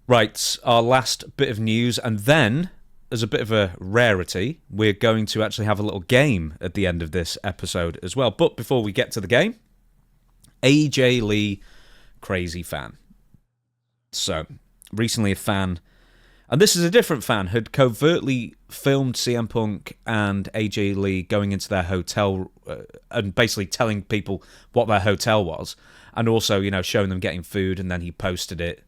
Right, our last bit of news, and then, as a bit of a rarity, we're going to actually have a little game at the end of this episode as well. But before we get to the game, AJ Lee, crazy fan. So, recently a fan, and this is a different fan, had covertly filmed CM Punk and AJ Lee going into their hotel and basically telling people what their hotel was, and also, showing them getting food, and then he posted it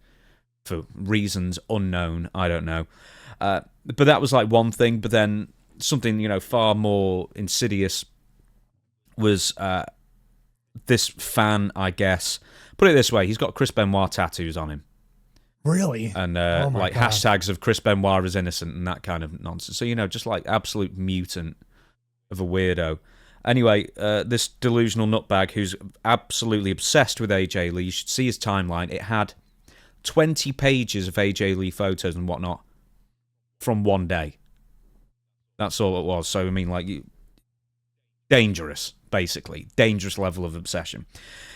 for reasons unknown, I don't know. But that was like one thing, but then something, far more insidious was this fan, I guess. Put it this way, he's got Chris Benoit tattoos on him. Really? And Oh my like God. hashtags of Chris Benoit is innocent and that kind of nonsense. So, just like absolute mutant of a weirdo. Anyway, this delusional nutbag who's absolutely obsessed with AJ Lee, you should see his timeline. It had 20 pages of AJ Lee photos and whatnot from one day. That's all it was. So, I mean, like, dangerous, basically. Dangerous level of obsession.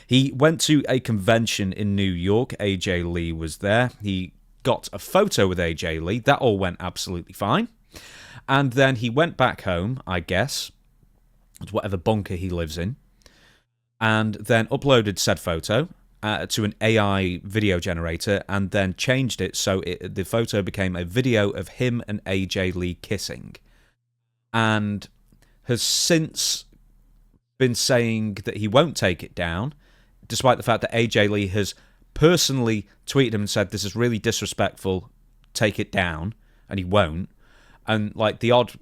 He went to a convention in New York. AJ Lee was there. He got a photo with AJ Lee. That all went absolutely fine. And then he went back home, I guess, to whatever bunker he lives in, and then uploaded said photo to an AI video generator, and then changed it so the photo became a video of him and AJ Lee kissing, and has since been saying that he won't take it down, despite the fact that AJ Lee has personally tweeted him and said, this is really disrespectful, take it down, and he won't. And like the odd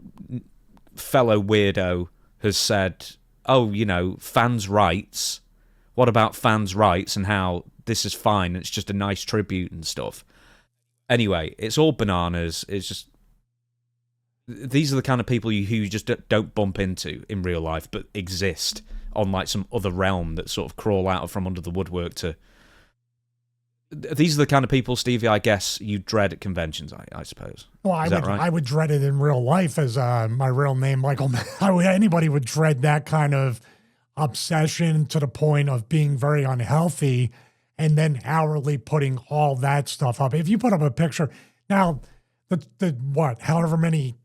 fellow weirdo has said, oh, fans' rights. What about fans' rights and how this is fine, it's just a nice tribute and stuff. Anyway, it's all bananas. It's just... These are the kind of people who you just don't bump into in real life, but exist on like some other realm that sort of crawl out from under the woodwork to... These are the kind of people, Stevie, I guess, you dread at conventions, I suppose. Well, I would dread it in real life as my real name, Michael. Anybody would dread that kind of obsession to the point of being very unhealthy and then hourly putting all that stuff up. If you put up a picture, now, however many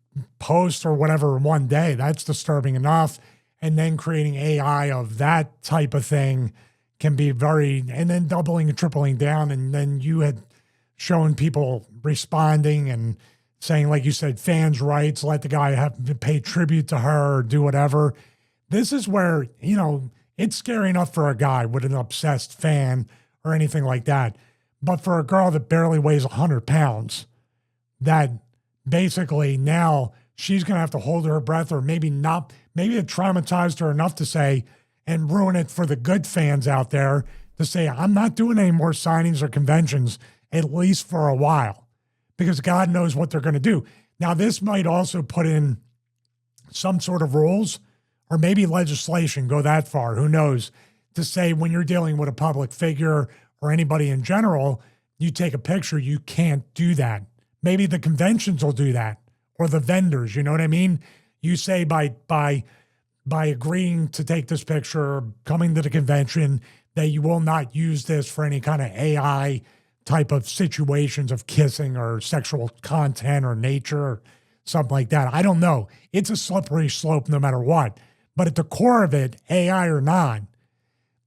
posts or whatever in one day, that's disturbing enough. And then creating AI of that type of thing can be and then doubling and tripling down. And then you had shown people responding and saying, like you said, fans' rights, let the guy have to pay tribute to her or do whatever. This is where, it's scary enough for a guy with an obsessed fan or anything like that. But for a girl that barely weighs 100 pounds, that basically now she's going to have to hold her breath, or maybe not, maybe it traumatized her enough to say, and ruin it for the good fans out there to say, I'm not doing any more signings or conventions, at least for a while, because God knows what they're going to do. Now, this might also put in some sort of rules or maybe legislation, go that far, who knows, to say when you're dealing with a public figure or anybody in general, you take a picture, you can't do that. Maybe the conventions will do that, or the vendors, you know what I mean? You say by agreeing to take this picture, coming to the convention, that you will not use this for any kind of AI type of situations of kissing or sexual content or nature or something like that. I don't know. It's a slippery slope no matter what. But at the core of it, AI or not,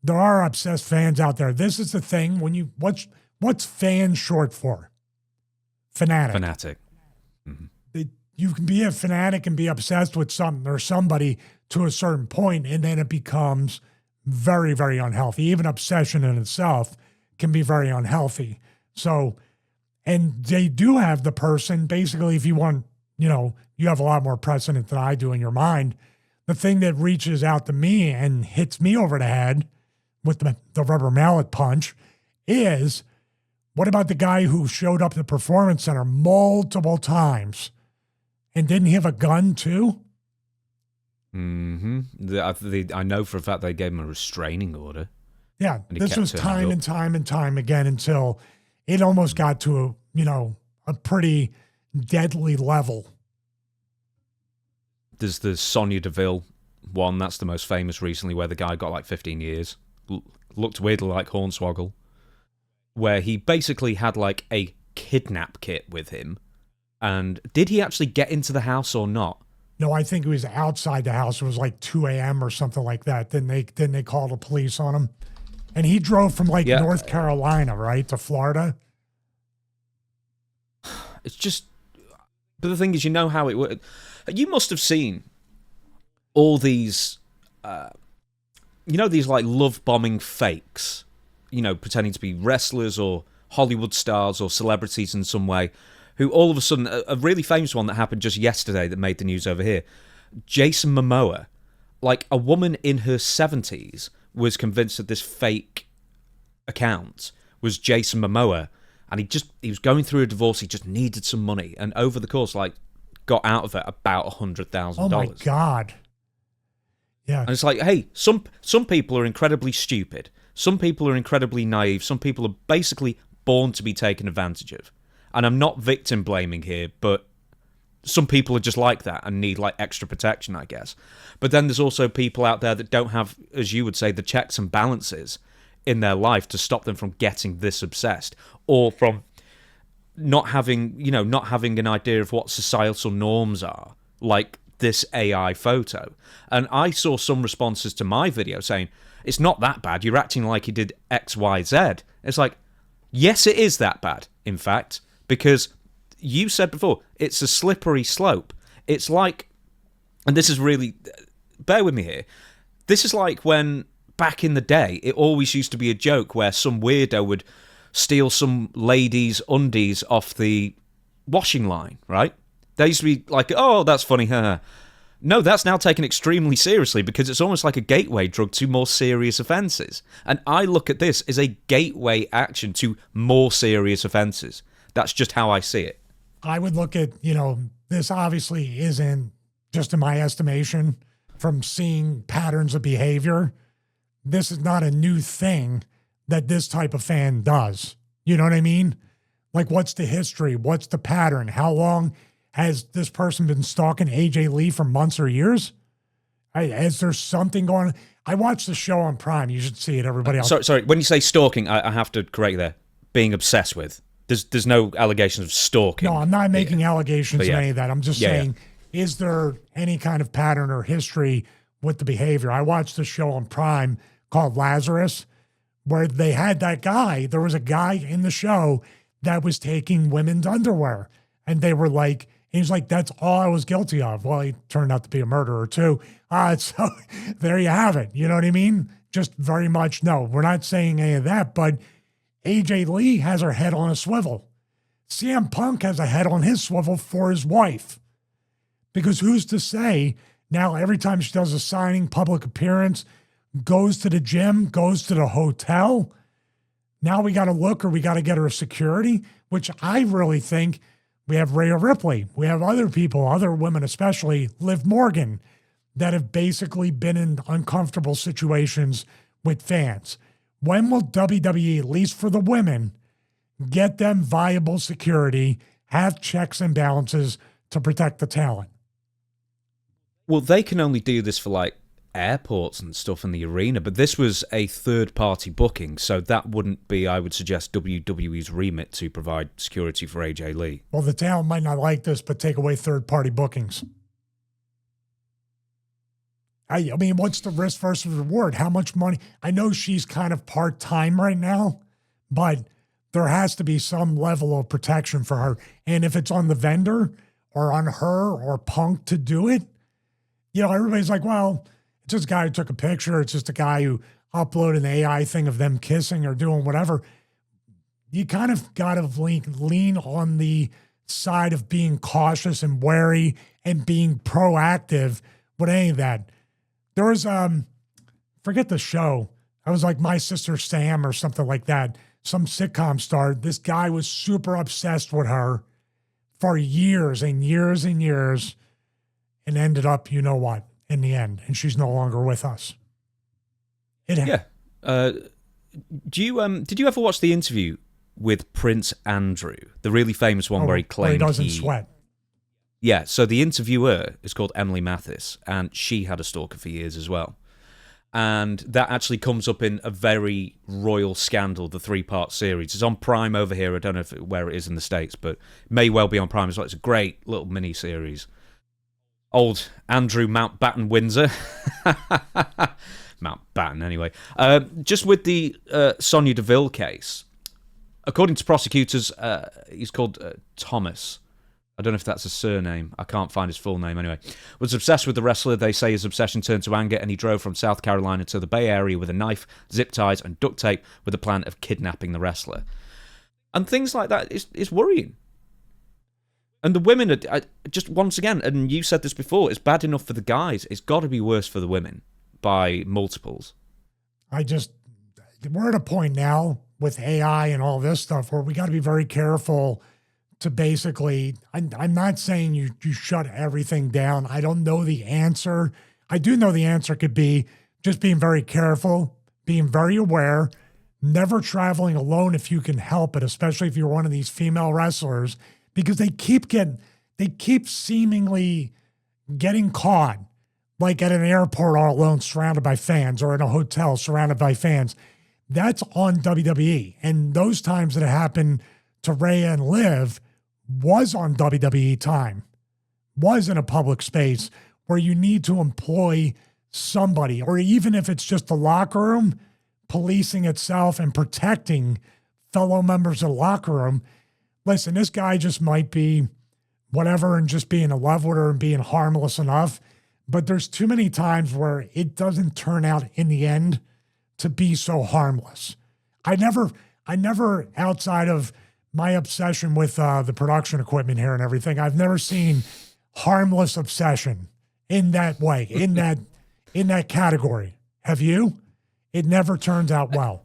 there are obsessed fans out there. This is the thing, what's fan short for? Fanatic. Fanatic. Mm-hmm. You can be a fanatic and be obsessed with something or somebody to a certain point, and then it becomes very, very unhealthy. Even obsession in itself can be very unhealthy. So, and they do have the person, basically, if you want, you have a lot more precedent than I do in your mind. The thing that reaches out to me and hits me over the head with the rubber mallet punch is, what about the guy who showed up at the Performance Center multiple times and didn't he have a gun too? Mm-hmm. I know for a fact they gave him a restraining order. Yeah, this was time and time again until it almost got to a pretty deadly level. There's the Sonia Deville one, that's the most famous recently, where the guy got like 15 years. Looked weirdly like Hornswoggle. Where he basically had like a kidnap kit with him. And did he actually get into the house or not? No, I think it was outside the house. It was like 2 a.m. or something like that. Then they called the police on him. And he drove from like North Carolina, right, to Florida. It's just, but the thing is, you know how it works. You must have seen all these, these like love bombing fakes, pretending to be wrestlers or Hollywood stars or celebrities in some way, who all of a sudden, a really famous one that happened just yesterday that made the news over here, Jason Momoa, like a woman in her 70s was convinced that this fake account was Jason Momoa, and he was going through a divorce, he just needed some money, and over the course, like, got out of it about $100,000. Oh my God. Yeah. And it's like, hey, some people are incredibly stupid, some people are incredibly naive, some people are basically born to be taken advantage of. And I'm not victim blaming here, but some people are just like that and need like extra protection, I guess. But then there's also people out there that don't have, as you would say, the checks and balances in their life to stop them from getting this obsessed, or from not having an idea of what societal norms are, like this AI photo. And I saw some responses to my video saying, it's not that bad, you're acting like you did X, Y, Z. It's like, yes, it is that bad, in fact, because you said before, it's a slippery slope. It's like, and this is really, bear with me here, this is like when, back in the day, it always used to be a joke where some weirdo would steal some lady's undies off the washing line, right? They used to be like, oh, that's funny, haha. No, that's now taken extremely seriously because it's almost like a gateway drug to more serious offences. And I look at this as a gateway action to more serious offences. That's just how I see it. I would look at, this obviously isn't, just in my estimation, from seeing patterns of behavior, this is not a new thing that this type of fan does. You know what I mean? Like, what's the history? What's the pattern? How long has this person been stalking AJ Lee for months or years? Is there something going on? I watched the show on Prime. You should see it, everybody else. Sorry. When you say stalking, I have to correct you there. Being obsessed with. There's no allegations of stalking. No, I'm not making allegations of any of that. I'm just saying, is there any kind of pattern or history with the behavior? I watched a show on Prime called Lazarus, where they had that guy. There was a guy in the show that was taking women's underwear. And they were like, he was like, that's all I was guilty of. Well, he turned out to be a murderer too. So there you have it. You know what I mean? Just very much, no, we're not saying any of that, but AJ Lee has her head on a swivel. CM Punk has a head on his swivel for his wife. Because who's to say now every time she does a signing, public appearance, goes to the gym, goes to the hotel, now we got to look, or we got to get her security, which I really think we have Rhea Ripley. We have other people, other women, especially Liv Morgan, that have basically been in uncomfortable situations with fans. When will WWE, at least for the women, get them viable security, have checks and balances to protect the talent? Well, they can only do this for like airports and stuff in the arena, but this was a third-party booking, so that wouldn't be, I would suggest, WWE's remit to provide security for AJ Lee. Well, the talent might not like this, but take away third-party bookings. I mean, what's the risk versus reward? How much money? I know she's kind of part-time right now, but there has to be some level of protection for her. And if it's on the vendor or on her or Punk to do it, everybody's like, well, it's just a guy who took a picture. It's just a guy who uploaded an AI thing of them kissing or doing whatever. You kind of got to lean on the side of being cautious and wary and being proactive with any of that. There was, forget the show. I was like My Sister Sam or something like that. Some sitcom star. This guy was super obsessed with her for years and years and years, and ended up, you know what, in the end. And she's no longer with us. Yeah. Did you ever watch the interview with Prince Andrew, the really famous one where he claimed he doesn't sweat? Yeah, so the interviewer is called Emily Mathis, and she had a stalker for years as well. And that actually comes up in a very royal scandal, the 3-part series. It's on Prime over here. I don't know where it is in the States, but it may well be on Prime as well. It's a great little mini-series. Old Andrew Mountbatten Windsor. Mountbatten, anyway. Just with the Sonia Deville case, according to prosecutors, he's called Thomas. I don't know if that's a surname. I can't find his full name anyway. Was obsessed with the wrestler. They say his obsession turned to anger, and he drove from South Carolina to the Bay Area with a knife, zip ties, and duct tape with the plan of kidnapping the wrestler. And things like that is worrying. And the women are just, once again, and you said this before, it's bad enough for the guys. It's got to be worse for the women by multiples. We're at a point now with AI and all this stuff where we got to be very careful to basically, I'm not saying you shut everything down. I don't know the answer. I do know the answer could be just being very careful, being very aware, never traveling alone if you can help it, especially if you're one of these female wrestlers, because they keep seemingly getting caught, like at an airport all alone surrounded by fans, or in a hotel surrounded by fans. That's on WWE. And those times that it happened to Rhea and Liv was on WWE time, was in a public space where you need to employ somebody, or even if it's just the locker room, policing itself and protecting fellow members of the locker room. Listen, this guy just might be whatever and just being in love with her and being harmless enough. But there's too many times where it doesn't turn out in the end to be so harmless. I never, outside of my obsession with the production equipment here and everything, I've never seen harmless obsession in that way, in that category. Have you? It never turns out well.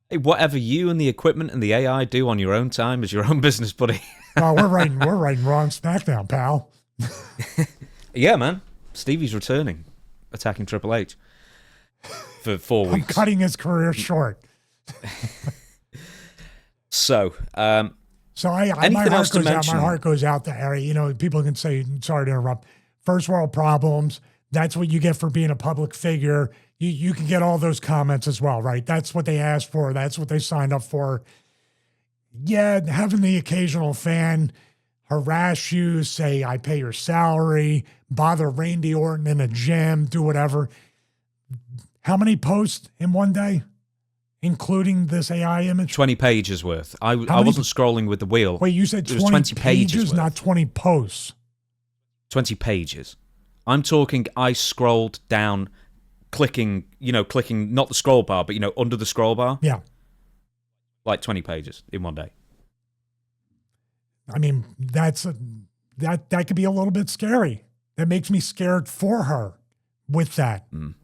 Hey, whatever you and the equipment and the AI do on your own time is your own business, buddy. Oh, we're writing Raw and SmackDown, pal. Yeah, man. Stevie's returning, attacking Triple H for 4 weeks. I'm cutting his career short. So my heart goes out to Harry. You know, people can say, sorry to interrupt, first world problems. That's what you get for being a public figure. You can get all those comments as well, right? That's what they asked for. That's what they signed up for. Yeah, having the occasional fan harass you, say, I pay your salary, bother Randy Orton in a gym, do whatever. How many posts in one day, including this AI image? 20 pages worth. I wasn't scrolling with the wheel. Wait, you said 20 pages, not 20 posts. 20 pages. I'm talking, I scrolled down, clicking not the scroll bar, but, under the scroll bar. Yeah. Like 20 pages in one day. I mean, that could be a little bit scary. That makes me scared for her with that. Mm.